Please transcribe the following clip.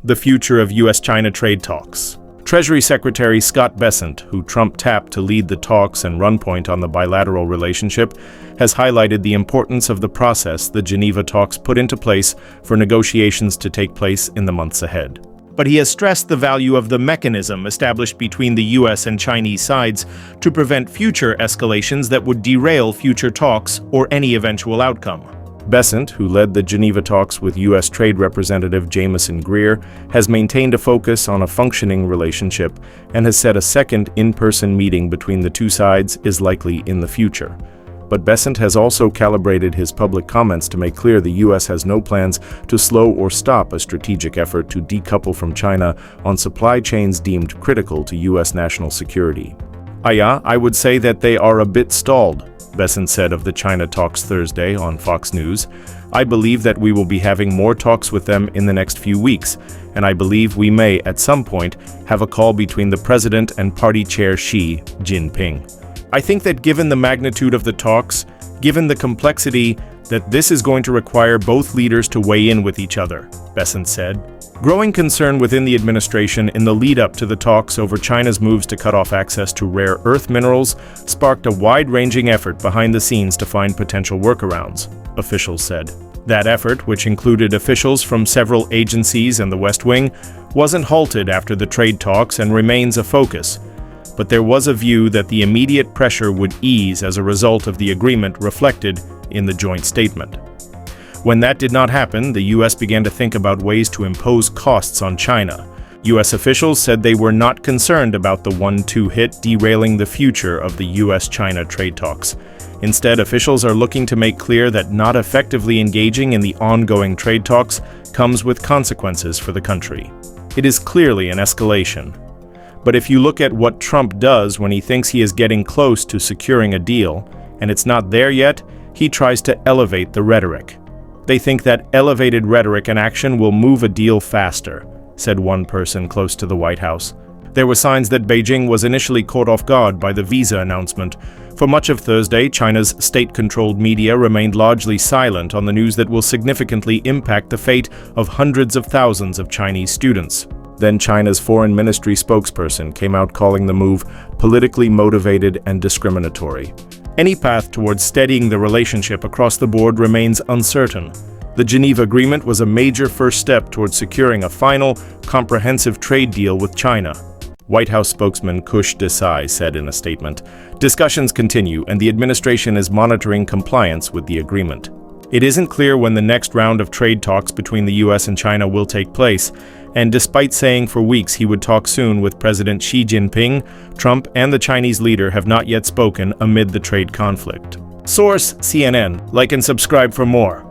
The future of U.S.-China trade talks. Treasury Secretary Scott Bessent, who Trump tapped to lead the talks and run point on the bilateral relationship, has highlighted the importance of the process the Geneva talks put into place for negotiations to take place in the months ahead. But he has stressed the value of the mechanism established between the U.S. and Chinese sides to prevent future escalations that would derail future talks or any eventual outcome. Bessent, who led the Geneva talks with U.S. Trade Representative Jamieson Greer, has maintained a focus on a functioning relationship and has said a second in-person meeting between the two sides is likely in the future. But Bessent has also calibrated his public comments to make clear the U.S. has no plans to slow or stop a strategic effort to decouple from China on supply chains deemed critical to U.S. national security. I would say that they are a bit stalled, Bessent said of the China talks Thursday on Fox News. I believe that we will be having more talks with them in the next few weeks, and I believe we may, at some point, have a call between the president and party chair Xi Jinping. I think that given the magnitude of the talks, given the complexity, that this is going to require both leaders to weigh in with each other, Bessent said. Growing concern within the administration in the lead-up to the talks over China's moves to cut off access to rare earth minerals sparked a wide-ranging effort behind the scenes to find potential workarounds, officials said. That effort, which included officials from several agencies and the West Wing, wasn't halted after the trade talks and remains a focus. But there was a view that the immediate pressure would ease as a result of the agreement reflected in the joint statement. When that did not happen, the U.S. began to think about ways to impose costs on China. U.S. officials said they were not concerned about the 1-2 hit derailing the future of the U.S.-China trade talks. Instead, officials are looking to make clear that not effectively engaging in the ongoing trade talks comes with consequences for the country. It is clearly an escalation. But if you look at what Trump does when he thinks he is getting close to securing a deal, and it's not there yet, he tries to elevate the rhetoric. They think that elevated rhetoric and action will move a deal faster, said one person close to the White House. There were signs that Beijing was initially caught off guard by the visa announcement. For much of Thursday, China's state-controlled media remained largely silent on the news that will significantly impact the fate of hundreds of thousands of Chinese students. Then China's foreign ministry spokesperson came out calling the move politically motivated and discriminatory. Any path towards steadying the relationship across the board remains uncertain. The Geneva Agreement was a major first step towards securing a final, comprehensive trade deal with China. White House spokesman Kush Desai said in a statement, "Discussions continue and the administration is monitoring compliance with the agreement." It isn't clear when the next round of trade talks between the U.S. and China will take place, and despite saying for weeks he would talk soon with President Xi Jinping, Trump and the Chinese leader have not yet spoken amid the trade conflict. Source: CNN. Like and subscribe for more.